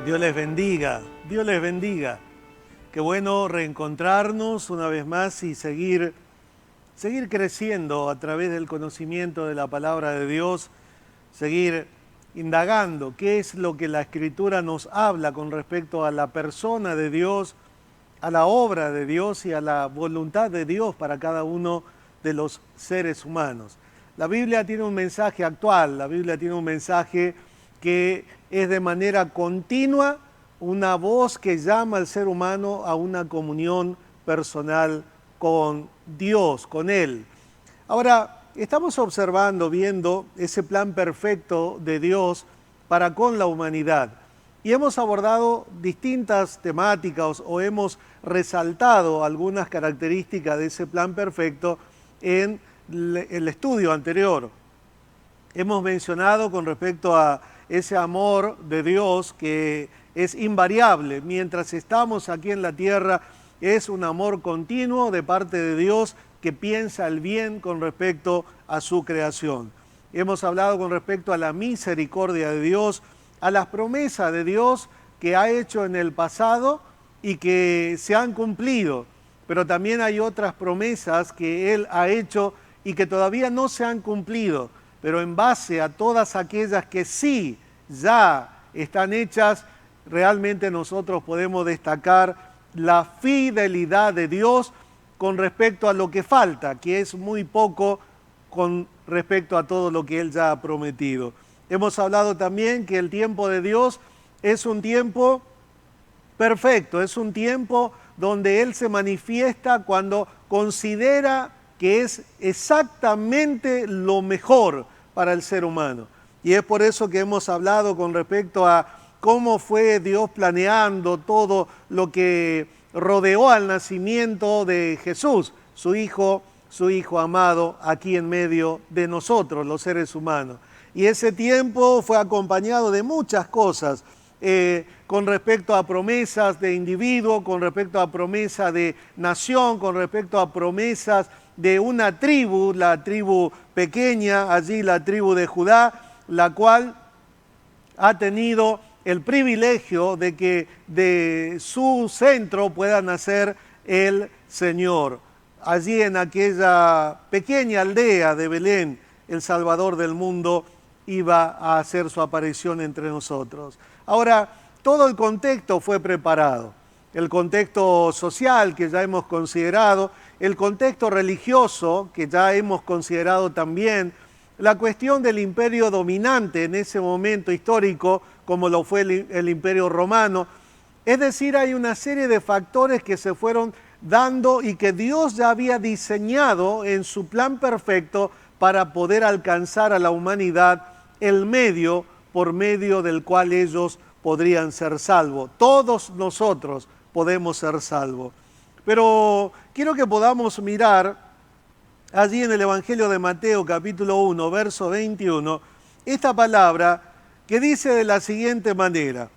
Dios les bendiga, Dios les bendiga. Qué bueno reencontrarnos una vez más y seguir creciendo a través del conocimiento de la palabra de Dios, seguir indagando qué es lo que la Escritura nos habla con respecto a la persona de Dios, a la obra de Dios y a la voluntad de Dios para cada uno de los seres humanos. La Biblia tiene un mensaje actual, la Biblia tiene un mensaje que es de manera continua una voz que llama al ser humano a una comunión personal con Dios, con Él. Ahora, estamos observando, viendo ese plan perfecto de Dios para con la humanidad. Y hemos abordado distintas temáticas o hemos resaltado algunas características de ese plan perfecto en el estudio anterior. Hemos mencionado con respecto a ese amor de Dios que es invariable. Mientras estamos aquí en la tierra, es un amor continuo de parte de Dios que piensa el bien con respecto a su creación. Hemos hablado con respecto a la misericordia de Dios, a las promesas de Dios que ha hecho en el pasado y que se han cumplido. Pero también hay otras promesas que Él ha hecho y que todavía no se han cumplido. Pero en base a todas aquellas que sí ya están hechas, realmente nosotros podemos destacar la fidelidad de Dios con respecto a lo que falta, que es muy poco con respecto a todo lo que Él ya ha prometido. Hemos hablado también que el tiempo de Dios es un tiempo perfecto, es un tiempo donde Él se manifiesta cuando considera que es exactamente lo mejor para el ser humano. Y es por eso que hemos hablado con respecto a cómo fue Dios planeando todo lo que rodeó al nacimiento de Jesús, su Hijo amado, aquí en medio de nosotros, los seres humanos. Y ese tiempo fue acompañado de muchas cosas, con respecto a promesas de individuo, con respecto a promesas de nación, con respecto a promesas de una tribu, la tribu pequeña, allí la tribu de Judá, la cual ha tenido el privilegio de que de su centro pueda nacer el Señor. Allí en aquella pequeña aldea de Belén, el Salvador del mundo iba a hacer su aparición entre nosotros. Ahora, todo el contexto fue preparado. El contexto social que ya hemos considerado, el contexto religioso que ya hemos considerado también, la cuestión del imperio dominante en ese momento histórico, como lo fue el imperio romano. Es decir, hay una serie de factores que se fueron dando y que Dios ya había diseñado en su plan perfecto para poder alcanzar a la humanidad el medio por medio del cual ellos podrían ser salvos. Todos nosotros podemos ser salvos. Pero quiero que podamos mirar allí en el Evangelio de Mateo, capítulo 1, verso 21, esta palabra que dice de la siguiente manera.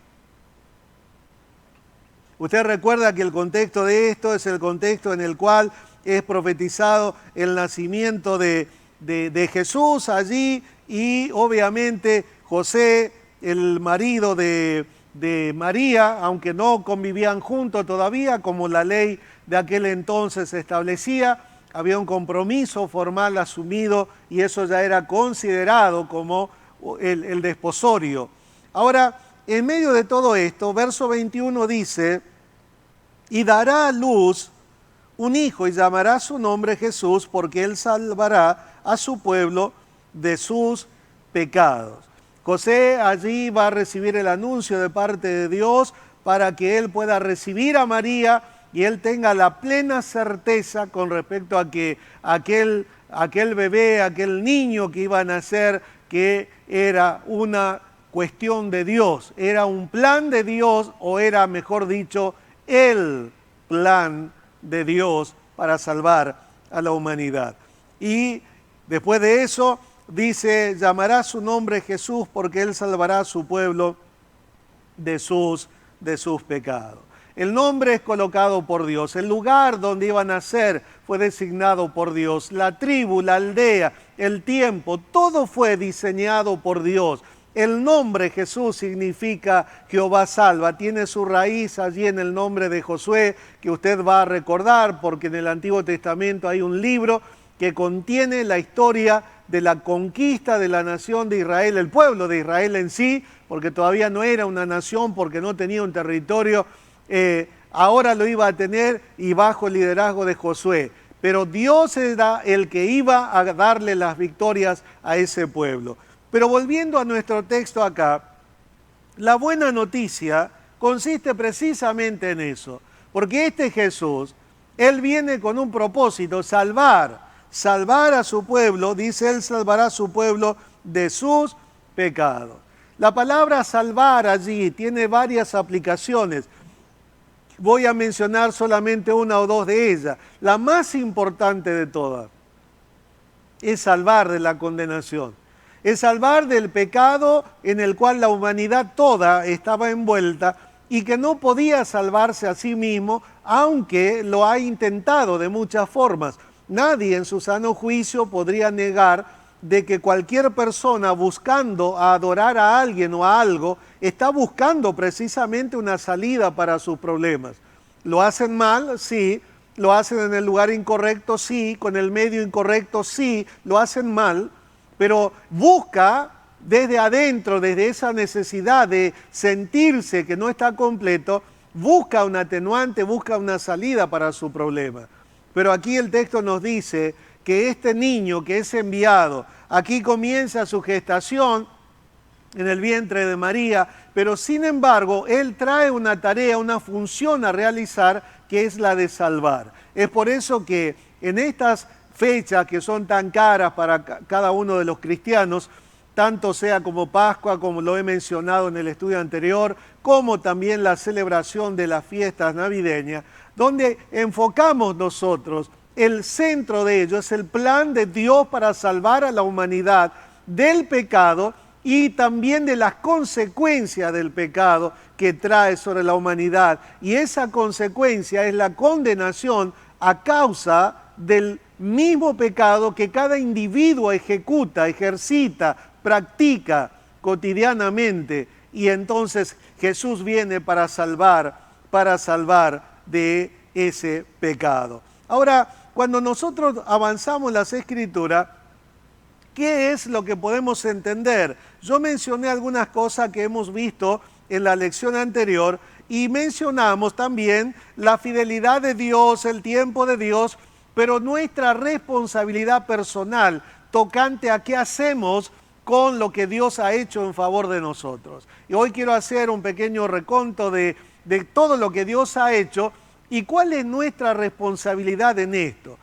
Usted recuerda que el contexto de esto es el contexto en el cual es profetizado el nacimiento de Jesús allí y obviamente José, el marido de María, aunque no convivían juntos todavía, como la ley de aquel entonces establecía, había un compromiso formal asumido y eso ya era considerado como el desposorio. Ahora, en medio de todo esto, verso 21 dice, y dará a luz un hijo y llamará su nombre Jesús, porque él salvará a su pueblo de sus pecados. José allí va a recibir el anuncio de parte de Dios para que él pueda recibir a María y él tenga la plena certeza con respecto a que aquel bebé, aquel niño que iba a nacer, que era una cuestión de Dios, era un plan de Dios, o era, mejor dicho, el plan de Dios para salvar a la humanidad. Y después de eso dice, llamará su nombre Jesús porque él salvará a su pueblo de sus pecados. El nombre es colocado por Dios, el lugar donde iba a nacer fue designado por Dios, la tribu, la aldea, el tiempo, todo fue diseñado por Dios. El nombre Jesús significa Jehová salva, tiene su raíz allí en el nombre de Josué, que usted va a recordar, porque en el Antiguo Testamento hay un libro que contiene la historia de la conquista de la nación de Israel, el pueblo de Israel en sí, porque todavía no era una nación, porque no tenía un territorio, ahora lo iba a tener y bajo el liderazgo de Josué. Pero Dios era el que iba a darle las victorias a ese pueblo. Pero volviendo a nuestro texto acá, la buena noticia consiste precisamente en eso, porque este Jesús, Él viene con un propósito, salvar a su pueblo, dice Él salvará a su pueblo de sus pecados. La palabra salvar allí tiene varias aplicaciones. Voy a mencionar solamente una o dos de ellas. La más importante de todas es salvar de la condenación. Es salvar del pecado en el cual la humanidad toda estaba envuelta y que no podía salvarse a sí mismo, aunque lo ha intentado de muchas formas. Nadie en su sano juicio podría negar de que cualquier persona buscando a adorar a alguien o a algo está buscando precisamente una salida para sus problemas. ¿Lo hacen mal? Sí. ¿Lo hacen en el lugar incorrecto? Sí. ¿Con el medio incorrecto? Sí. ¿Lo hacen mal? Pero busca desde adentro, desde esa necesidad de sentirse que no está completo, busca un atenuante, busca una salida para su problema. Pero aquí el texto nos dice que este niño que es enviado, aquí comienza su gestación en el vientre de María, pero sin embargo él trae una tarea, una función a realizar que es la de salvar. Es por eso que en estas fechas que son tan caras para cada uno de los cristianos, tanto sea como Pascua, como lo he mencionado en el estudio anterior, como también la celebración de las fiestas navideñas, donde enfocamos nosotros, el centro de ello es el plan de Dios para salvar a la humanidad del pecado y también de las consecuencias del pecado que trae sobre la humanidad. Y esa consecuencia es la condenación a causa del mismo pecado que cada individuo ejecuta, ejercita, practica cotidianamente. Y entonces Jesús viene para salvar de ese pecado. Ahora, cuando nosotros avanzamos las Escrituras, ¿qué es lo que podemos entender? Yo mencioné algunas cosas que hemos visto en la lección anterior y mencionamos también la fidelidad de Dios, el tiempo de Dios, pero nuestra responsabilidad personal tocante a qué hacemos con lo que Dios ha hecho en favor de nosotros. Y hoy quiero hacer un pequeño reconto de todo lo que Dios ha hecho y cuál es nuestra responsabilidad en esto,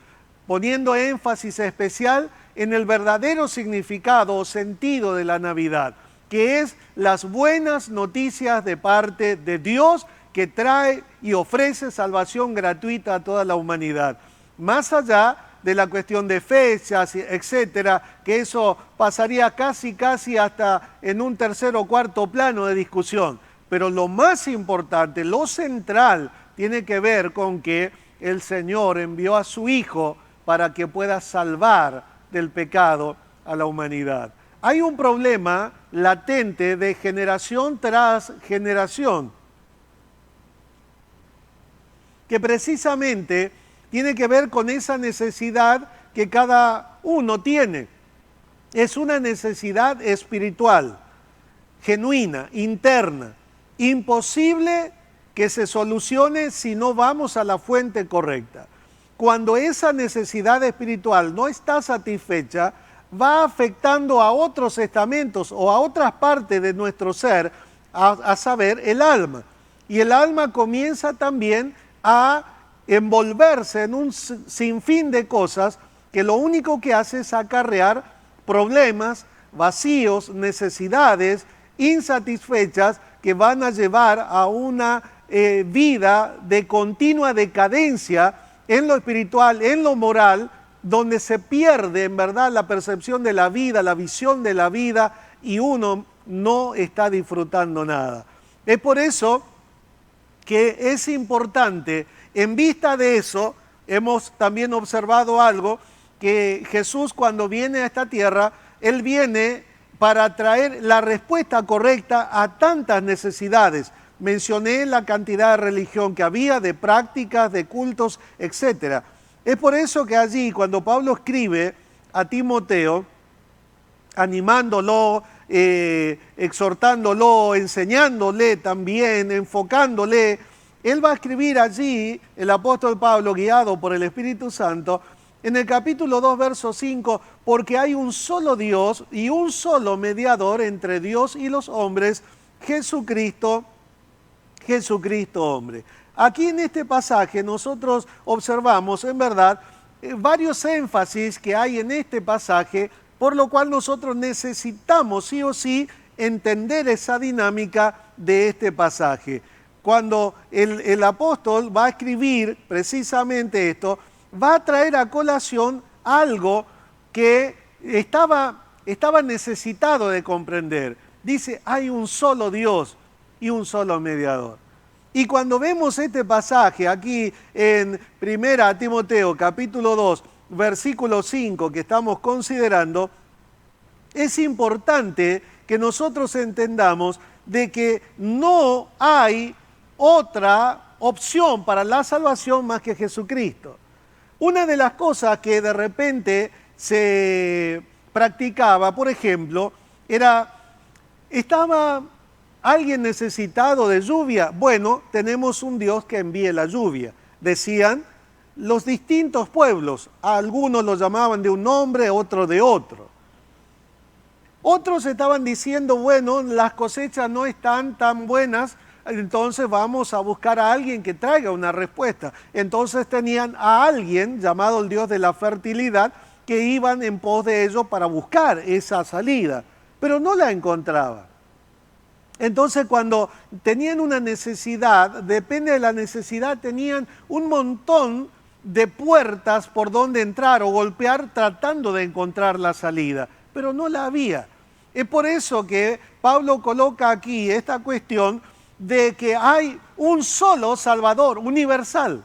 poniendo énfasis especial en el verdadero significado o sentido de la Navidad, que es las buenas noticias de parte de Dios que trae y ofrece salvación gratuita a toda la humanidad. Más allá de la cuestión de fechas, etcétera, que eso pasaría casi hasta en un tercer o cuarto plano de discusión. Pero lo más importante, lo central, tiene que ver con que el Señor envió a su Hijo para que pueda salvar del pecado a la humanidad. Hay un problema latente de generación tras generación, que precisamente tiene que ver con esa necesidad que cada uno tiene. Es una necesidad espiritual, genuina, interna, imposible que se solucione si no vamos a la fuente correcta. Cuando esa necesidad espiritual no está satisfecha, va afectando a otros estamentos o a otras partes de nuestro ser, a saber, el alma. Y el alma comienza también a envolverse en un sinfín de cosas que lo único que hace es acarrear problemas, vacíos, necesidades insatisfechas que van a llevar a una vida de continua decadencia en lo espiritual, en lo moral, donde se pierde en verdad la percepción de la vida, la visión de la vida y uno no está disfrutando nada. Es por eso que es importante, en vista de eso, hemos también observado algo, que Jesús cuando viene a esta tierra, Él viene para traer la respuesta correcta a tantas necesidades. Mencioné la cantidad de religión que había, de prácticas, de cultos, etc. Es por eso que allí, cuando Pablo escribe a Timoteo, animándolo, exhortándolo, enseñándole también, enfocándole, él va a escribir allí, el apóstol Pablo, guiado por el Espíritu Santo, en el capítulo 2, verso 5, porque hay un solo Dios y un solo mediador entre Dios y los hombres, Jesucristo hombre. Aquí en este pasaje nosotros observamos, en verdad, varios énfasis que hay en este pasaje, por lo cual nosotros necesitamos sí o sí entender esa dinámica de este pasaje. Cuando el apóstol va a escribir precisamente esto, va a traer a colación algo que estaba necesitado de comprender. Dice, hay un solo Dios y un solo mediador. Y cuando vemos este pasaje aquí en 1 Timoteo capítulo 2, versículo 5 que estamos considerando, es importante que nosotros entendamos de que no hay otra opción para la salvación más que Jesucristo. Una de las cosas que de repente se practicaba, por ejemplo, estaba alguien necesitado de lluvia. Bueno, tenemos un Dios que envíe la lluvia. Decían los distintos pueblos. A algunos lo llamaban de un nombre, otros de otro. Otros estaban diciendo, bueno, las cosechas no están tan buenas, entonces vamos a buscar a alguien que traiga una respuesta. Entonces tenían a alguien llamado el Dios de la fertilidad que iban en pos de ellos para buscar esa salida, pero no la encontraban. Entonces cuando tenían una necesidad, depende de la necesidad, tenían un montón de puertas por donde entrar o golpear tratando de encontrar la salida, pero no la había. Es por eso que Pablo coloca aquí esta cuestión de que hay un solo Salvador universal,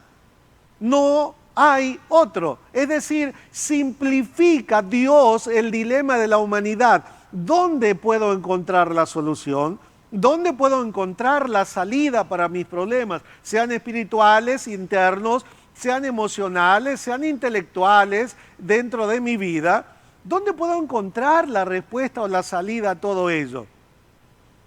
no hay otro. Es decir, simplifica Dios el dilema de la humanidad. ¿Dónde puedo encontrar la solución? ¿Dónde puedo encontrar la salida para mis problemas? Sean espirituales, internos, sean emocionales, sean intelectuales dentro de mi vida. ¿Dónde puedo encontrar la respuesta o la salida a todo ello?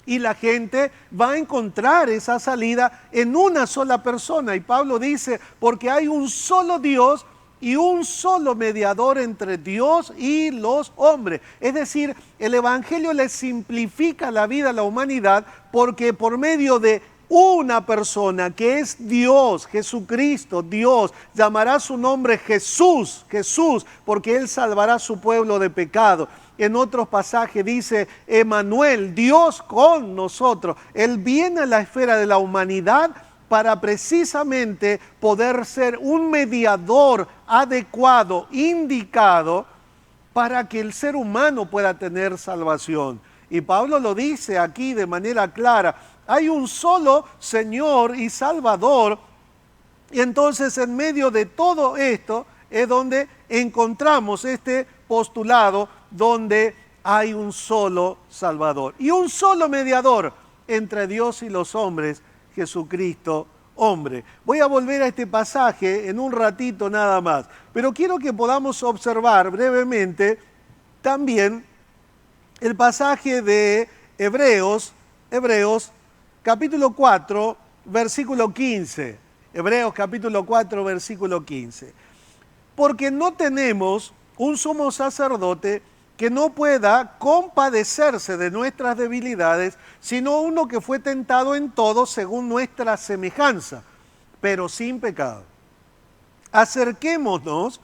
Y la gente va a encontrar esa salida en una sola persona. Y Pablo dice, porque hay un solo Dios y un solo mediador entre Dios y los hombres. Es decir, el Evangelio le simplifica la vida a la humanidad porque por medio de una persona que es Dios, Jesucristo, Dios, llamará su nombre Jesús, porque Él salvará a su pueblo de pecado. En otros pasajes dice, Emmanuel, Dios con nosotros. Él viene a la esfera de la humanidad para precisamente poder ser un mediador adecuado, indicado, para que el ser humano pueda tener salvación. Y Pablo lo dice aquí de manera clara, hay un solo Señor y Salvador, y entonces en medio de todo esto es donde encontramos este postulado donde hay un solo Salvador y un solo mediador entre Dios y los hombres, Jesucristo hombre. Voy a volver a este pasaje en un ratito nada más, pero quiero que podamos observar brevemente también el pasaje de Hebreos capítulo 4, versículo 15. Hebreos capítulo 4, versículo 15. Porque no tenemos un sumo sacerdote que no pueda compadecerse de nuestras debilidades, sino uno que fue tentado en todo según nuestra semejanza, pero sin pecado. Acerquémonos,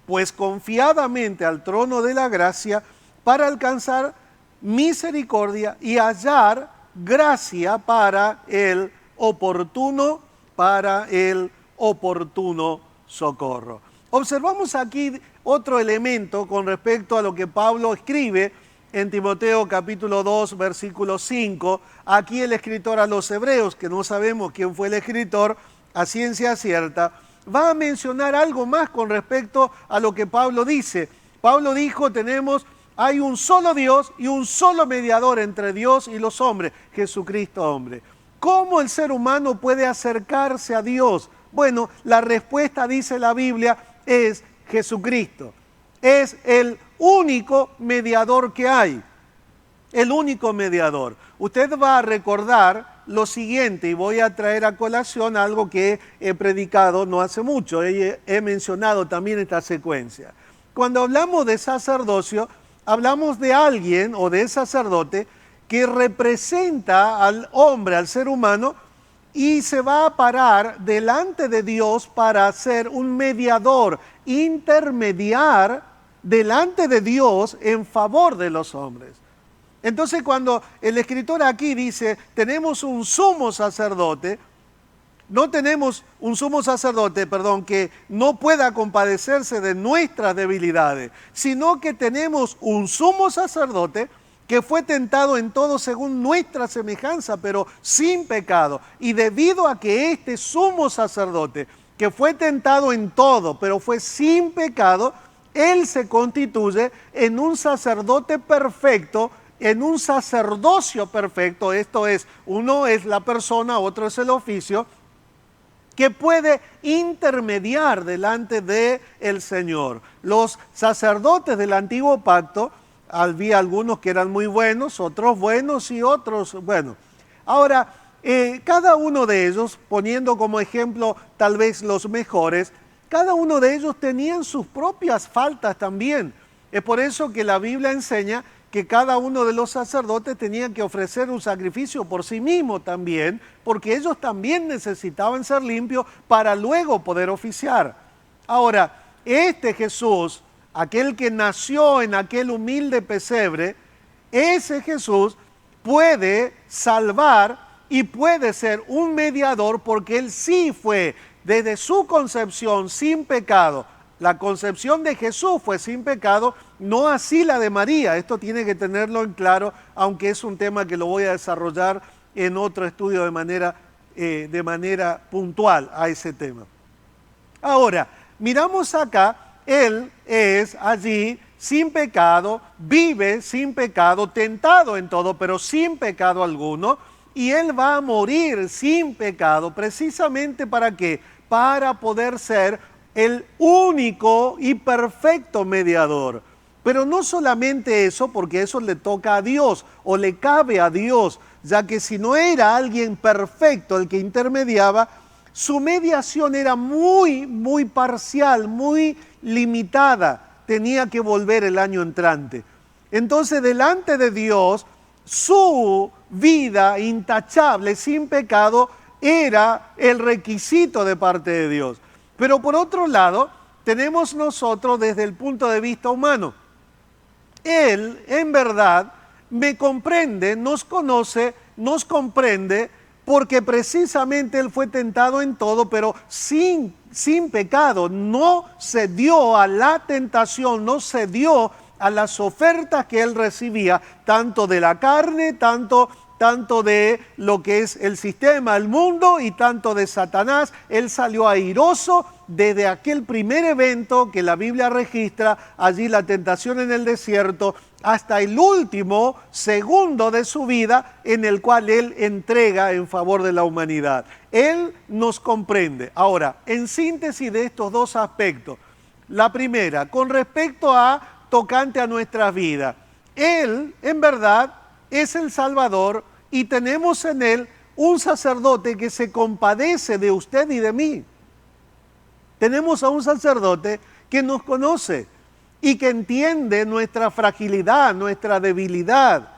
pues confiadamente al trono de la gracia para alcanzar misericordia y hallar gracia para el oportuno socorro. Observamos aquí otro elemento con respecto a lo que Pablo escribe en Timoteo capítulo 2, versículo 5. Aquí el escritor a los hebreos, que no sabemos quién fue el escritor, a ciencia cierta, va a mencionar algo más con respecto a lo que Pablo dice. Pablo dijo, tenemos Hay un solo Dios y un solo mediador entre Dios y los hombres, Jesucristo hombre. ¿Cómo el ser humano puede acercarse a Dios? Bueno, la respuesta, dice la Biblia, es Jesucristo. Es el único mediador que hay. El único mediador. Usted va a recordar lo siguiente, y voy a traer a colación algo que he predicado no hace mucho. He mencionado también esta secuencia. Cuando hablamos de sacerdocio, hablamos de alguien o de sacerdote que representa al hombre, al ser humano, y se va a parar delante de Dios para ser un mediador, intermediar delante de Dios en favor de los hombres. Entonces, cuando el escritor aquí dice, tenemos un sumo sacerdote, no tenemos un sumo sacerdote, que no pueda compadecerse de nuestras debilidades, sino que tenemos un sumo sacerdote que fue tentado en todo según nuestra semejanza, pero sin pecado. Y debido a que este sumo sacerdote, que fue tentado en todo, pero fue sin pecado, él se constituye en un sacerdote perfecto, en un sacerdocio perfecto. Esto es, uno es la persona, otro es el oficio, que puede intermediar delante del Señor. Los sacerdotes del antiguo pacto, había algunos que eran muy buenos, otros buenos y otros buenos. Ahora, cada uno de ellos, poniendo como ejemplo tal vez los mejores, cada uno de ellos tenían sus propias faltas también. Es por eso que la Biblia enseña que cada uno de los sacerdotes tenía que ofrecer un sacrificio por sí mismo también, porque ellos también necesitaban ser limpios para luego poder oficiar. Ahora, este Jesús, aquel que nació en aquel humilde pesebre, ese Jesús puede salvar y puede ser un mediador, porque él sí fue desde su concepción sin pecado. La concepción de Jesús fue sin pecado, no así la de María. Esto tiene que tenerlo en claro, aunque es un tema que lo voy a desarrollar en otro estudio de manera puntual a ese tema. Ahora, miramos acá, él es allí sin pecado, vive sin pecado, tentado en todo, pero sin pecado alguno, y él va a morir sin pecado, precisamente ¿para qué? Para poder ser el único y perfecto mediador. Pero no solamente eso, porque eso le toca a Dios o le cabe a Dios, ya que si no era alguien perfecto el que intermediaba, su mediación era muy parcial, muy limitada. Tenía que volver el año entrante. Entonces, delante de Dios, su vida intachable, sin pecado, era el requisito de parte de Dios. Pero por otro lado, tenemos nosotros desde el punto de vista humano. Él, en verdad, me comprende, nos conoce, nos comprende, porque precisamente él fue tentado en todo, pero sin pecado. No cedió a la tentación, no cedió a las ofertas que él recibía, tanto de la carne, tanto de lo que es el sistema, el mundo, y tanto de Satanás. Él salió airoso desde aquel primer evento que la Biblia registra, allí la tentación en el desierto, hasta el último segundo de su vida en el cual él entrega en favor de la humanidad. Él nos comprende. Ahora, en síntesis de estos dos aspectos, la primera, con respecto a tocante a nuestras vidas, él, en verdad, es el Salvador, y tenemos en él un sacerdote que se compadece de usted y de mí. Tenemos a un sacerdote que nos conoce y que entiende nuestra fragilidad, nuestra debilidad,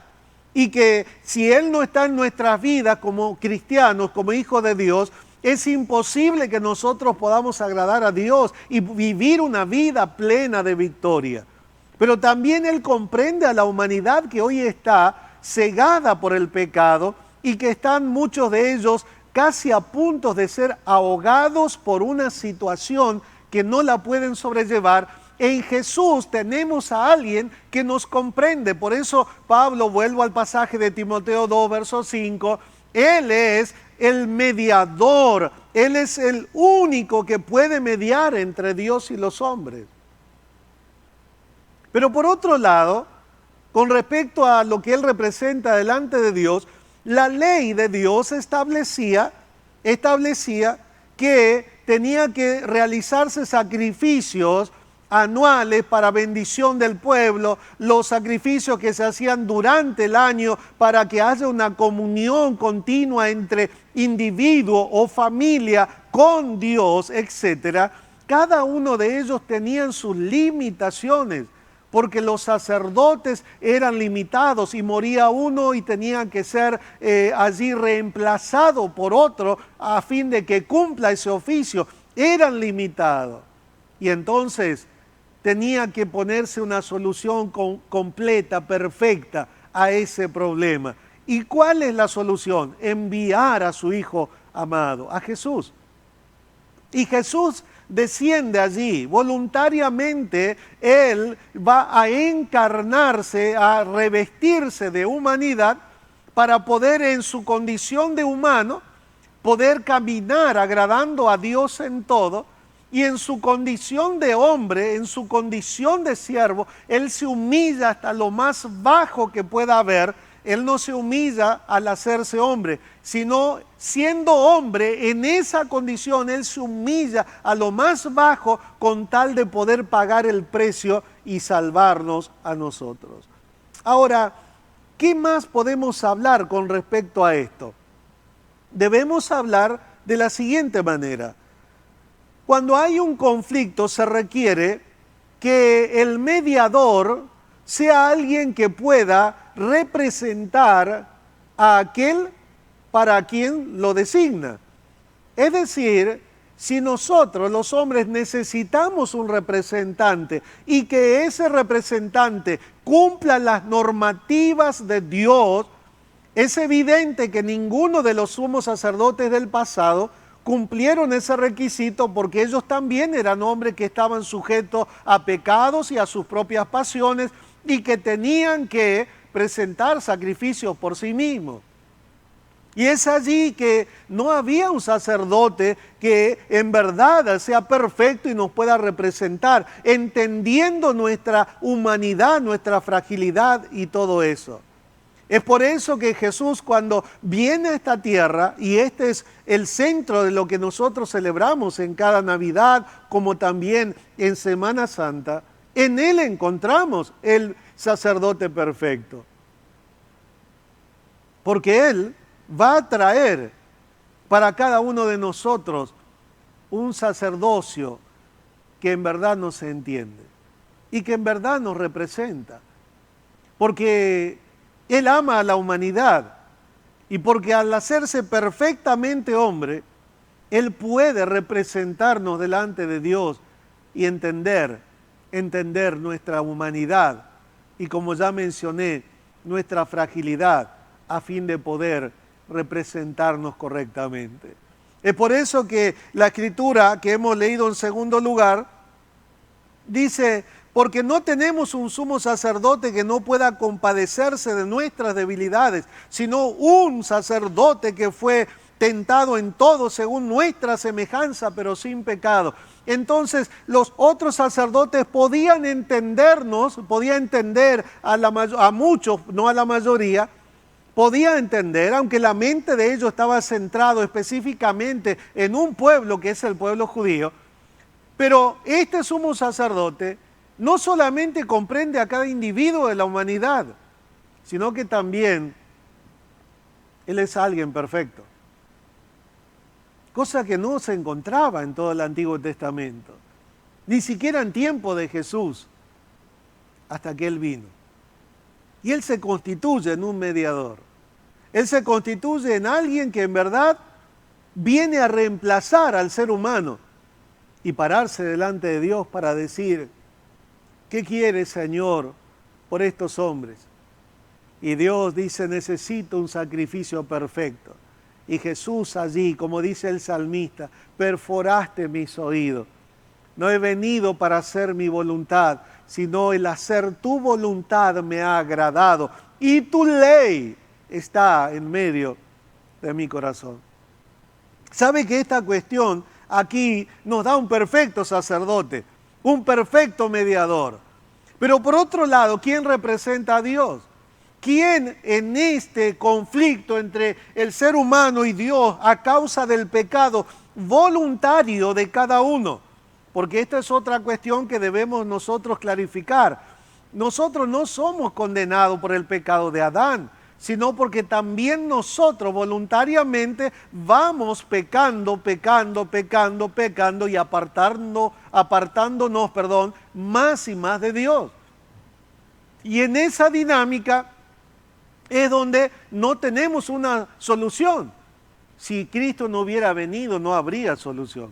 y que si él no está en nuestras vidas como cristianos, como hijos de Dios, es imposible que nosotros podamos agradar a Dios y vivir una vida plena de victoria. Pero también él comprende a la humanidad que hoy está cegada por el pecado y que están muchos de ellos casi a punto de ser ahogados por una situación que no la pueden sobrellevar. En Jesús tenemos a alguien que nos comprende. Por eso Pablo, vuelvo al pasaje de Timoteo 2, verso 5, él es el mediador, él es el único que puede mediar entre Dios y los hombres. Pero por otro lado, con respecto a lo que él representa delante de Dios, la ley de Dios establecía que tenía que realizarse sacrificios anuales para bendición del pueblo, los sacrificios que se hacían durante el año para que haya una comunión continua entre individuo o familia con Dios, etc. Cada uno de ellos tenían sus limitaciones, porque los sacerdotes eran limitados y moría uno y tenían que ser allí reemplazado por otro a fin de que cumpla ese oficio. Eran limitados. Y entonces tenía que ponerse una solución completa, perfecta a ese problema. ¿Y cuál es la solución? Enviar a su Hijo amado, a Jesús. Y Jesús desciende allí, voluntariamente Él va a encarnarse, a revestirse de humanidad para poder en su condición de humano, poder caminar agradando a Dios en todo, y en su condición de hombre, en su condición de siervo, Él se humilla hasta lo más bajo que pueda haber. Él no se humilla al hacerse hombre, sino siendo hombre, en esa condición Él se humilla a lo más bajo con tal de poder pagar el precio y salvarnos a nosotros. Ahora, ¿qué más podemos hablar con respecto a esto? Debemos hablar de la siguiente manera. Cuando hay un conflicto se requiere que el mediador sea alguien que pueda representar a aquel para quien lo designa. Es decir, si nosotros los hombres necesitamos un representante y que ese representante cumpla las normativas de Dios, es evidente que ninguno de los sumos sacerdotes del pasado cumplieron ese requisito, porque ellos también eran hombres que estaban sujetos a pecados y a sus propias pasiones y que tenían que presentar sacrificios por sí mismos. Y es allí que no había un sacerdote que en verdad sea perfecto y nos pueda representar, entendiendo nuestra humanidad, nuestra fragilidad y todo eso. Es por eso que Jesús, cuando viene a esta tierra, y este es el centro de lo que nosotros celebramos en cada Navidad, como también en Semana Santa, en Él encontramos el sacerdote perfecto. Porque Él va a traer para cada uno de nosotros un sacerdocio que en verdad nos entiende y que en verdad nos representa. Porque Él ama a la humanidad y porque al hacerse perfectamente hombre, Él puede representarnos delante de Dios y entender nuestra humanidad y, como ya mencioné, nuestra fragilidad a fin de poder representarnos correctamente. Es por eso que la Escritura que hemos leído en segundo lugar dice: porque no tenemos un sumo sacerdote que no pueda compadecerse de nuestras debilidades, sino un sacerdote que fue tentado en todo según nuestra semejanza, pero sin pecado. Entonces los otros sacerdotes podían entendernos, podían entender a muchos, no a la mayoría, podía entender, aunque la mente de ellos estaba centrado específicamente en un pueblo que es el pueblo judío, pero este sumo sacerdote no solamente comprende a cada individuo de la humanidad, sino que también Él es alguien perfecto. Cosa que no se encontraba en todo el Antiguo Testamento, ni siquiera en tiempo de Jesús, hasta que Él vino. Y Él se constituye en un mediador. Él se constituye en alguien que en verdad viene a reemplazar al ser humano y pararse delante de Dios para decir: ¿qué quieres, Señor, por estos hombres? Y Dios dice: necesito un sacrificio perfecto. Y Jesús allí, como dice el salmista: perforaste mis oídos. No he venido para hacer mi voluntad, sino el hacer tu voluntad me ha agradado. Y tu ley está en medio de mi corazón. ¿Sabe que esta cuestión aquí nos da un perfecto sacerdote, un perfecto mediador? Pero por otro lado, ¿quién representa a Dios? ¿Quién en este conflicto entre el ser humano y Dios a causa del pecado voluntario de cada uno? Porque esta es otra cuestión que debemos nosotros clarificar. Nosotros no somos condenados por el pecado de Adán, sino porque también nosotros voluntariamente vamos pecando y apartándonos, más y más de Dios. Y en esa dinámica es donde no tenemos una solución. Si Cristo no hubiera venido, no habría solución.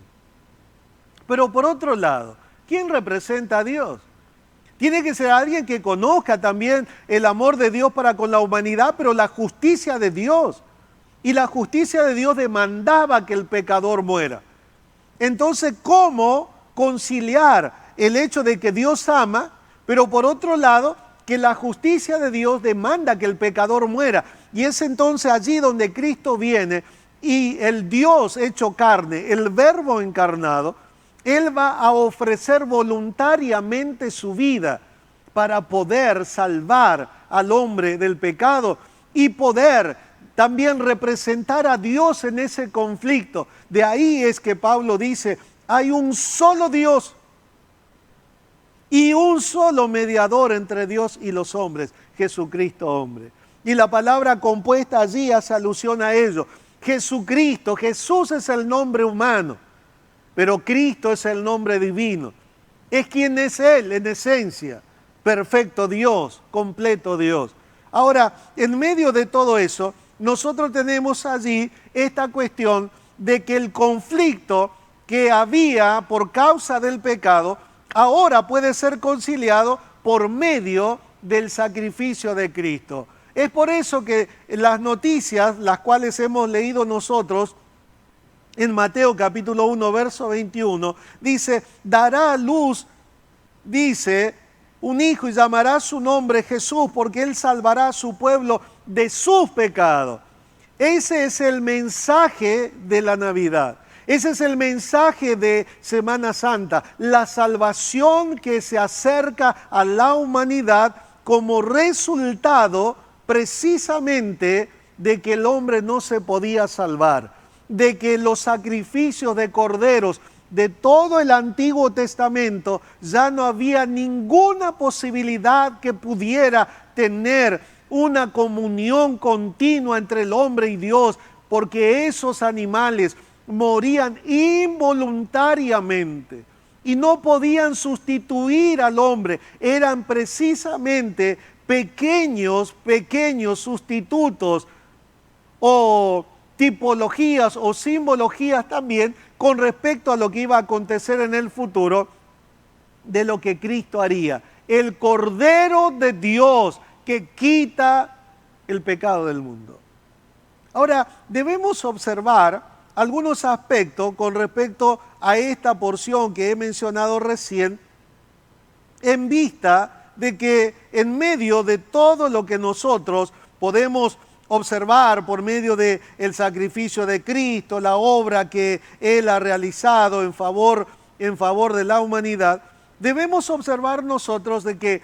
Pero por otro lado, ¿quién representa a Dios? Tiene que ser alguien que conozca también el amor de Dios para con la humanidad, pero la justicia de Dios. Y la justicia de Dios demandaba que el pecador muera. Entonces, ¿cómo conciliar el hecho de que Dios ama, pero por otro lado, que la justicia de Dios demanda que el pecador muera? Y es entonces allí donde Cristo viene y el Dios hecho carne, el Verbo encarnado, Él va a ofrecer voluntariamente su vida para poder salvar al hombre del pecado y poder también representar a Dios en ese conflicto. De ahí es que Pablo dice, hay un solo Dios y un solo mediador entre Dios y los hombres, Jesucristo hombre. Y la palabra compuesta allí hace alusión a ello. Jesucristo, Jesús es el nombre humano, pero Cristo es el nombre divino. Es quien es Él en esencia, perfecto Dios, completo Dios. Ahora, en medio de todo eso, nosotros tenemos allí esta cuestión de que el conflicto que había por causa del pecado, ahora puede ser conciliado por medio del sacrificio de Cristo. Es por eso que las noticias, las cuales hemos leído nosotros, en Mateo capítulo 1, verso 21, dice, dará a luz, dice, un hijo y llamará su nombre Jesús, porque Él salvará a su pueblo de sus pecados. Ese es el mensaje de la Navidad. Ese es el mensaje de Semana Santa, la salvación que se acerca a la humanidad como resultado precisamente de que el hombre no se podía salvar, de que los sacrificios de corderos de todo el Antiguo Testamento ya no había ninguna posibilidad que pudiera tener una comunión continua entre el hombre y Dios, porque esos animales morían involuntariamente y no podían sustituir al hombre, eran precisamente pequeños sustitutos o tipologías o simbologías también con respecto a lo que iba a acontecer en el futuro de lo que Cristo haría. El Cordero de Dios que quita el pecado del mundo. Ahora, debemos observar algunos aspectos con respecto a esta porción que he mencionado recién, en vista de que en medio de todo lo que nosotros podemos observar por medio del sacrificio de Cristo, la obra que Él ha realizado en favor de la humanidad, debemos observar nosotros de que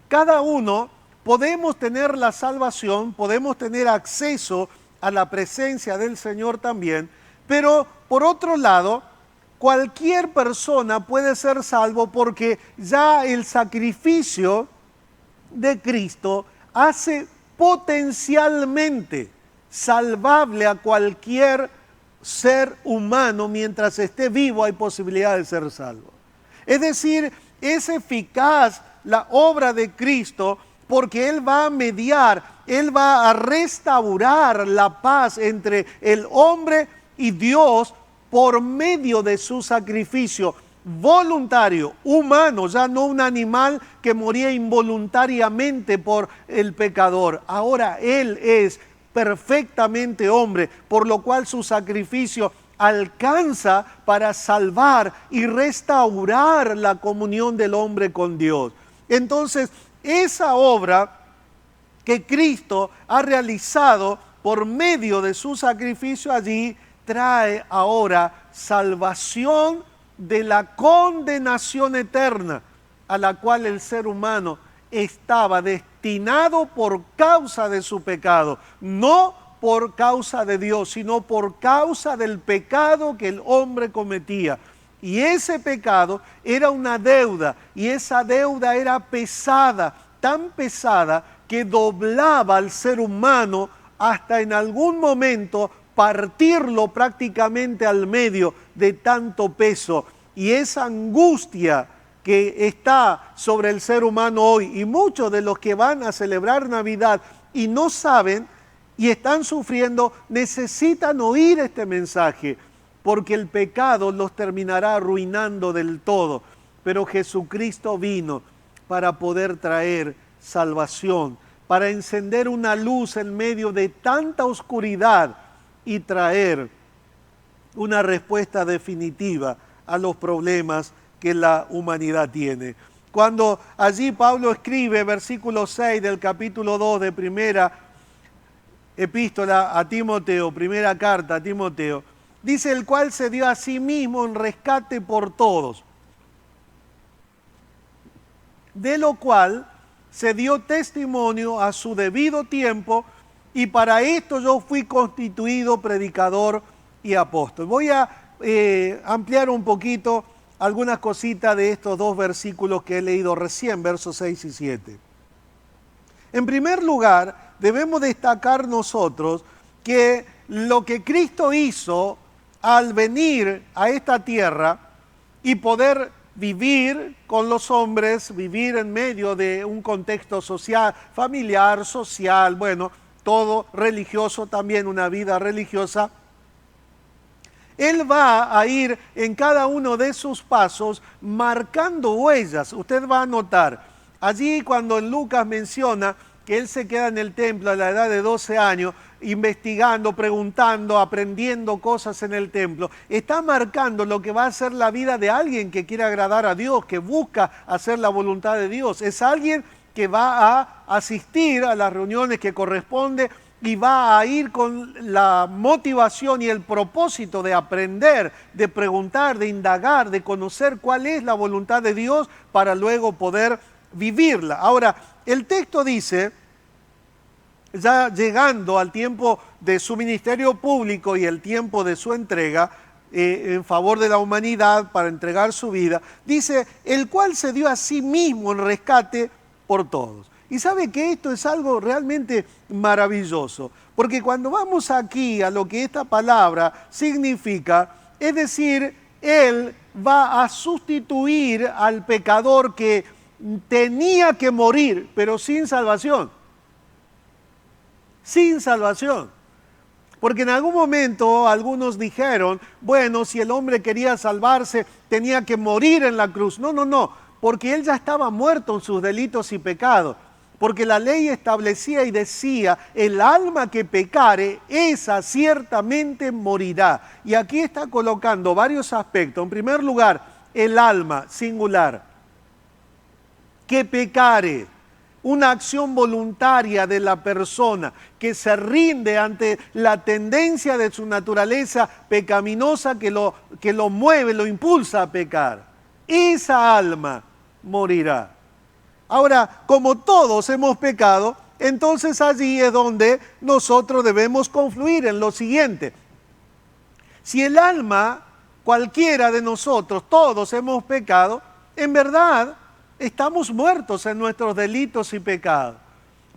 cada uno podemos tener la salvación, podemos tener acceso a la presencia del Señor también, pero por otro lado, cualquier persona puede ser salvo porque ya el sacrificio de Cristo hace potencialmente salvable a cualquier ser humano. Mientras esté vivo hay posibilidad de ser salvo. Es decir, es eficaz la obra de Cristo porque Él va a mediar, Él va a restaurar la paz entre el hombre y Dios por medio de su sacrificio voluntario, humano, ya no un animal que moría involuntariamente por el pecador. Ahora Él es perfectamente hombre, por lo cual su sacrificio alcanza para salvar y restaurar la comunión del hombre con Dios. Entonces, esa obra que Cristo ha realizado por medio de su sacrificio allí, trae ahora salvación de la condenación eterna a la cual el ser humano estaba destinado por causa de su pecado, no por causa de Dios, sino por causa del pecado que el hombre cometía. Y ese pecado era una deuda, y esa deuda era pesada, tan pesada que doblaba al ser humano hasta en algún momento partirlo prácticamente al medio de tanto peso. Y esa angustia que está sobre el ser humano hoy, y muchos de los que van a celebrar Navidad y no saben y están sufriendo, necesitan oír este mensaje, porque el pecado los terminará arruinando del todo. Pero Jesucristo vino para poder traer salvación, para encender una luz en medio de tanta oscuridad y traer una respuesta definitiva a los problemas que la humanidad tiene. Cuando allí Pablo escribe, versículo 6 del capítulo 2 de primera epístola a Timoteo, primera carta a Timoteo, dice: el cual se dio a sí mismo en rescate por todos, de lo cual se dio testimonio a su debido tiempo, y para esto yo fui constituido predicador y apóstol. Voy a ampliar un poquito algunas cositas de estos dos versículos que he leído recién, versos 6 y 7. En primer lugar, debemos destacar nosotros que lo que Cristo hizo al venir a esta tierra y poder vivir con los hombres, vivir en medio de un contexto social, familiar, social, bueno, todo religioso también, una vida religiosa, Él va a ir en cada uno de sus pasos marcando huellas. Usted va a notar, allí cuando Lucas menciona que Él se queda en el templo a la edad de 12 años, investigando, preguntando, aprendiendo cosas en el templo, está marcando lo que va a ser la vida de alguien que quiere agradar a Dios, que busca hacer la voluntad de Dios. Es alguien que va a asistir a las reuniones que corresponde y va a ir con la motivación y el propósito de aprender, de preguntar, de indagar, de conocer cuál es la voluntad de Dios para luego poder vivirla. Ahora, el texto dice, ya llegando al tiempo de su ministerio público y el tiempo de su entrega en favor de la humanidad para entregar su vida, dice, el cual se dio a sí mismo en rescate por todos. Y sabe que esto es algo realmente maravilloso, porque cuando vamos aquí a lo que esta palabra significa, es decir, Él va a sustituir al pecador que tenía que morir, pero sin salvación. Sin salvación. Porque en algún momento algunos dijeron, bueno, si el hombre quería salvarse, tenía que morir en la cruz. No, no, no, porque Él ya estaba muerto en sus delitos y pecados. Porque la ley establecía y decía, el alma que pecare, esa ciertamente morirá. Y aquí está colocando varios aspectos. En primer lugar, el alma singular, que pecare, una acción voluntaria de la persona que se rinde ante la tendencia de su naturaleza pecaminosa que lo mueve, lo impulsa a pecar. Esa alma morirá. Ahora, como todos hemos pecado, entonces allí es donde nosotros debemos confluir en lo siguiente. Si el alma, cualquiera de nosotros, todos hemos pecado, en verdad estamos muertos en nuestros delitos y pecados.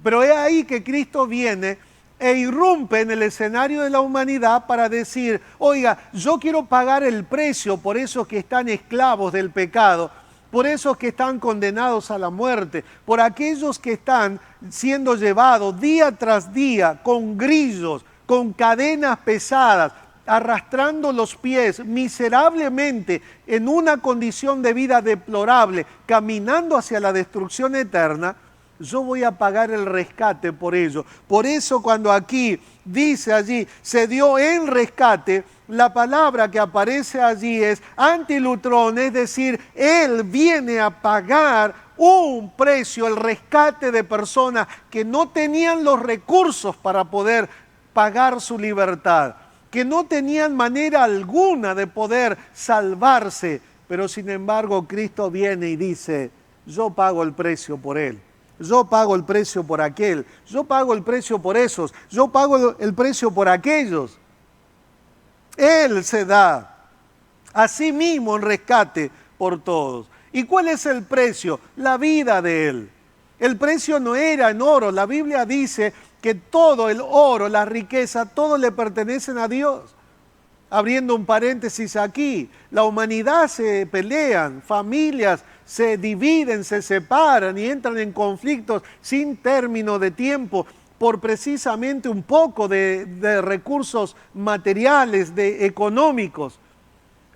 Pero es ahí que Cristo viene e irrumpe en el escenario de la humanidad para decir, oiga, yo quiero pagar el precio por esos que están esclavos del pecado, por esos que están condenados a la muerte, por aquellos que están siendo llevados día tras día con grillos, con cadenas pesadas, arrastrando los pies miserablemente en una condición de vida deplorable, caminando hacia la destrucción eterna. Yo voy a pagar el rescate por ello. Por eso cuando aquí dice allí, se dio en rescate, la palabra que aparece allí es antilutrón, es decir, Él viene a pagar un precio, el rescate de personas que no tenían los recursos para poder pagar su libertad, que no tenían manera alguna de poder salvarse, pero sin embargo Cristo viene y dice, yo pago el precio por él. Yo pago el precio por aquel. Yo pago el precio por esos. Yo pago el precio por aquellos. Él se da a sí mismo en rescate por todos. ¿Y cuál es el precio? La vida de él. El precio no era en oro. La Biblia dice que todo el oro, la riqueza, todo le pertenecen a Dios. Abriendo un paréntesis aquí, la humanidad se pelean, familias se dividen, se separan y entran en conflictos sin término de tiempo por precisamente un poco de recursos materiales, económicos.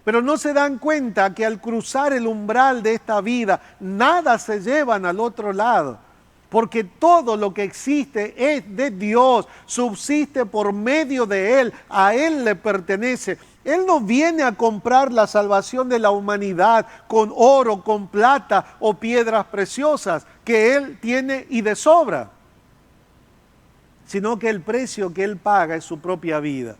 Pero no se dan cuenta que al cruzar el umbral de esta vida, nada se llevan al otro lado. Porque todo lo que existe es de Dios, subsiste por medio de Él, a Él le pertenece. Él no viene a comprar la salvación de la humanidad con oro, con plata o piedras preciosas que Él tiene y de sobra, sino que el precio que Él paga es su propia vida.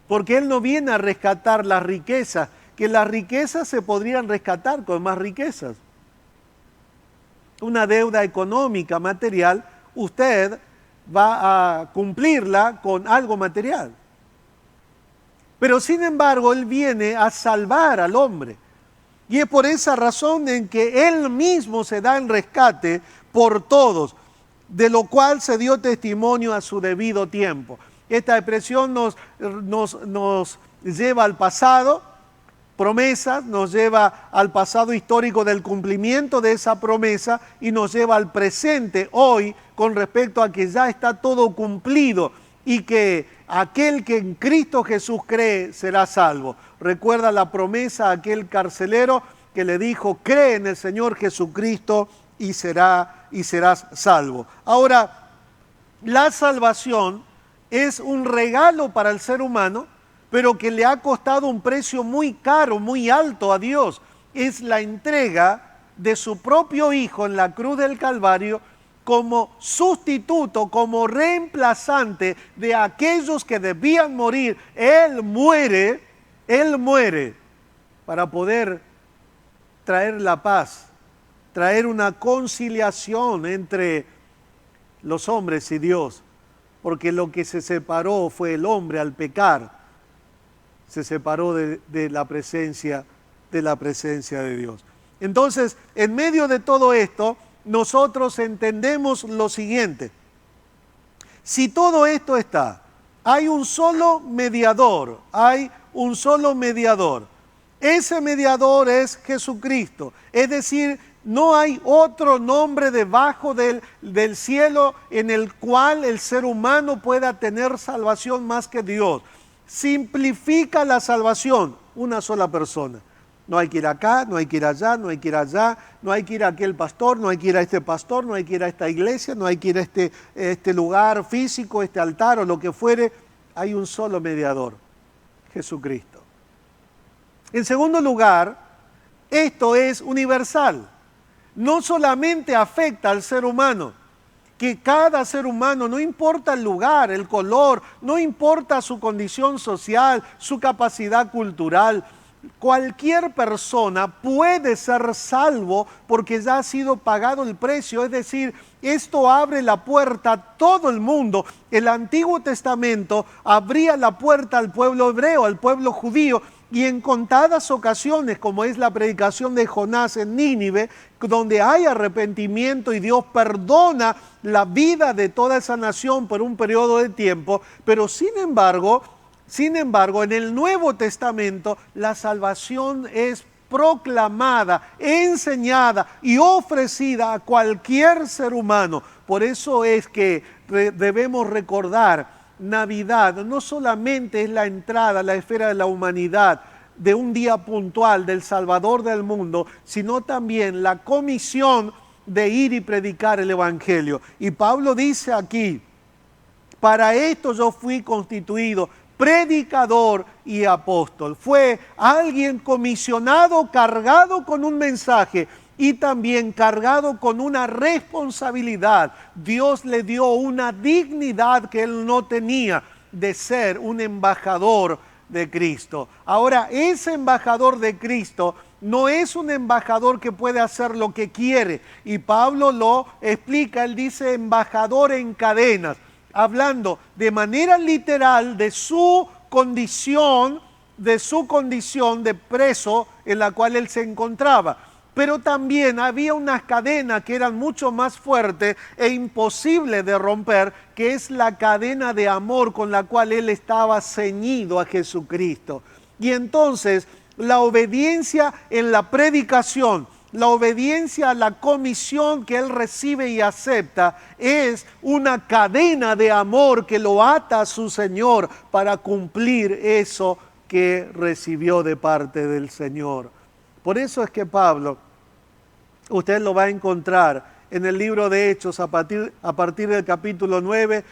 Porque Él no viene a rescatar las riquezas, que las riquezas se podrían rescatar con más riquezas. Una deuda económica, material, usted va a cumplirla con algo material. Pero sin embargo, Él viene a salvar al hombre. Y es por esa razón en que Él mismo se da en rescate por todos, de lo cual se dio testimonio a su debido tiempo. Esta expresión nos lleva al pasado, promesas, nos lleva al pasado histórico del cumplimiento de esa promesa y nos lleva al presente hoy con respecto a que ya está todo cumplido y que aquel que en Cristo Jesús cree será salvo. Recuerda la promesa a aquel carcelero que le dijo: cree en el Señor Jesucristo y serás salvo. Ahora, la salvación es un regalo para el ser humano, pero que le ha costado un precio muy caro, muy alto a Dios. Es la entrega de su propio Hijo en la cruz del Calvario como sustituto, como reemplazante de aquellos que debían morir. Él muere para poder traer la paz, traer una conciliación entre los hombres y Dios, porque lo que se separó fue el hombre al pecar. Se separó de la presencia de Dios. Entonces, en medio de todo esto, nosotros entendemos lo siguiente: si todo esto está, hay un solo mediador, ese mediador es Jesucristo, es decir, no hay otro nombre debajo del cielo en el cual el ser humano pueda tener salvación más que Dios. Simplifica la salvación, una sola persona. No hay que ir acá, no hay que ir allá, no hay que ir allá, no hay que ir a aquel pastor, no hay que ir a este pastor, no hay que ir a esta iglesia, no hay que ir a este lugar físico, este altar o lo que fuere. Hay un solo mediador, Jesucristo. En segundo lugar, esto es universal. No solamente afecta al ser humano, que cada ser humano, no importa el lugar, el color, no importa su condición social, su capacidad cultural, cualquier persona puede ser salvo porque ya ha sido pagado el precio. Es decir, esto abre la puerta a todo el mundo. El Antiguo Testamento abría la puerta al pueblo hebreo, al pueblo judío, y en contadas ocasiones, como es la predicación de Jonás en Nínive, donde hay arrepentimiento y Dios perdona la vida de toda esa nación por un periodo de tiempo, pero sin embargo, en el Nuevo Testamento la salvación es proclamada, enseñada y ofrecida a cualquier ser humano. Por eso es que debemos recordar: Navidad no solamente es la entrada a la esfera de la humanidad de un día puntual del Salvador del mundo, sino también la comisión de ir y predicar el Evangelio. Y Pablo dice aquí: para esto yo fui constituido predicador y apóstol. Fue alguien comisionado, cargado con un mensaje y también cargado con una responsabilidad. Dios le dio una dignidad que él no tenía, de ser un embajador de Cristo. Ahora, ese embajador de Cristo no es un embajador que puede hacer lo que quiere. Y Pablo lo explica, él dice embajador en cadenas, hablando de manera literal de su condición de preso en la cual él se encontraba. Pero también había unas cadenas que eran mucho más fuertes e imposibles de romper, que es la cadena de amor con la cual él estaba ceñido a Jesucristo. Y entonces la obediencia en la predicación, la obediencia a la comisión que él recibe y acepta, es una cadena de amor que lo ata a su Señor para cumplir eso que recibió de parte del Señor. Por eso es que Pablo, usted lo va a encontrar en el libro de Hechos a partir del capítulo 9,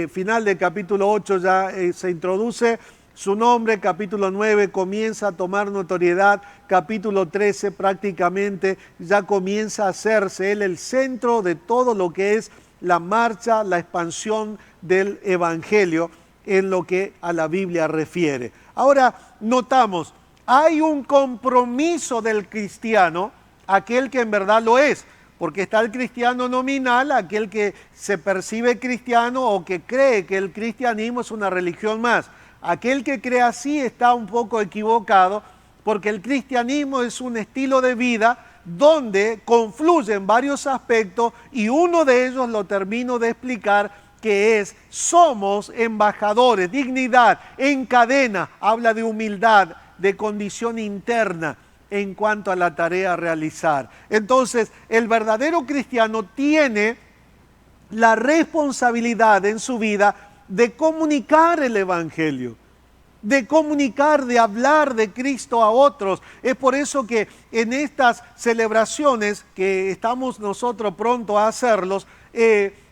final del capítulo 8 ya se introduce su nombre, capítulo 9 comienza a tomar notoriedad, capítulo 13 prácticamente ya comienza a hacerse él el centro de todo lo que es la marcha, la expansión del Evangelio en lo que a la Biblia refiere. Ahora notamos, hay un compromiso del cristiano, aquel que en verdad lo es, porque está el cristiano nominal, aquel que se percibe cristiano o que cree que el cristianismo es una religión más. Aquel que cree así está un poco equivocado, porque el cristianismo es un estilo de vida donde confluyen varios aspectos y uno de ellos lo termino de explicar, que es, somos embajadores, dignidad, en cadena, habla de humildad, de condición interna en cuanto a la tarea a realizar. Entonces, el verdadero cristiano tiene la responsabilidad en su vida de comunicar el Evangelio, de comunicar, de hablar de Cristo a otros. Es por eso que en estas celebraciones que estamos nosotros pronto a hacerlos,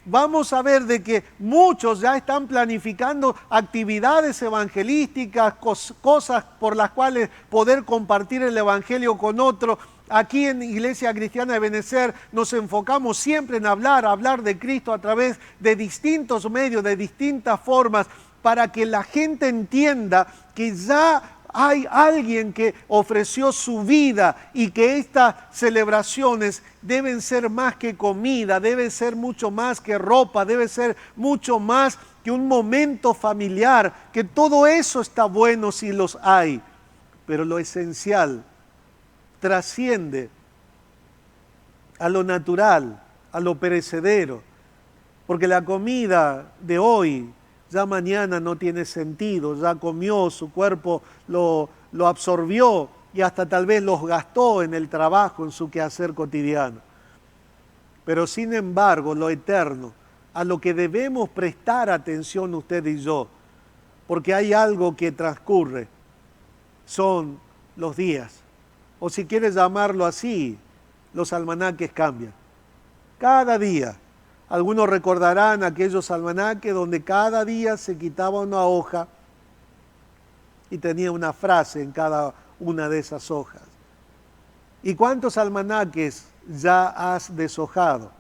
vamos a ver de que muchos ya están planificando actividades evangelísticas, cosas por las cuales poder compartir el Evangelio con otros. Aquí en Iglesia Cristiana de Benecer nos enfocamos siempre en hablar de Cristo a través de distintos medios, de distintas formas, para que la gente entienda que ya hay alguien que ofreció su vida y que estas celebraciones deben ser más que comida, deben ser mucho más que ropa, debe ser mucho más que un momento familiar, que todo eso está bueno si los hay, pero lo esencial trasciende a lo natural, a lo perecedero, porque la comida de hoy ya mañana no tiene sentido, ya comió, su cuerpo lo absorbió y hasta tal vez los gastó en el trabajo, en su quehacer cotidiano. Pero sin embargo, lo eterno, a lo que debemos prestar atención usted y yo, porque hay algo que transcurre, son los días, o si quieres llamarlo así, los almanaques cambian. Cada día. Algunos recordarán aquellos almanaques donde cada día se quitaba una hoja y tenía una frase en cada una de esas hojas. ¿Y cuántos almanaques ya has deshojado?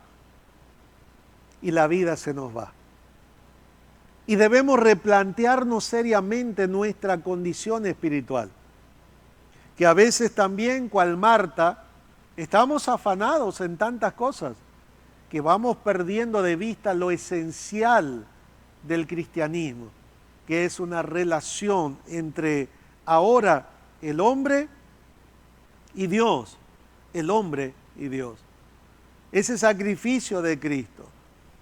Y la vida se nos va. Y debemos replantearnos seriamente nuestra condición espiritual. Que a veces también, cual Marta, estamos afanados en tantas cosas que vamos perdiendo de vista lo esencial del cristianismo, que es una relación entre ahora el hombre y Dios, el hombre y Dios. Ese sacrificio de Cristo,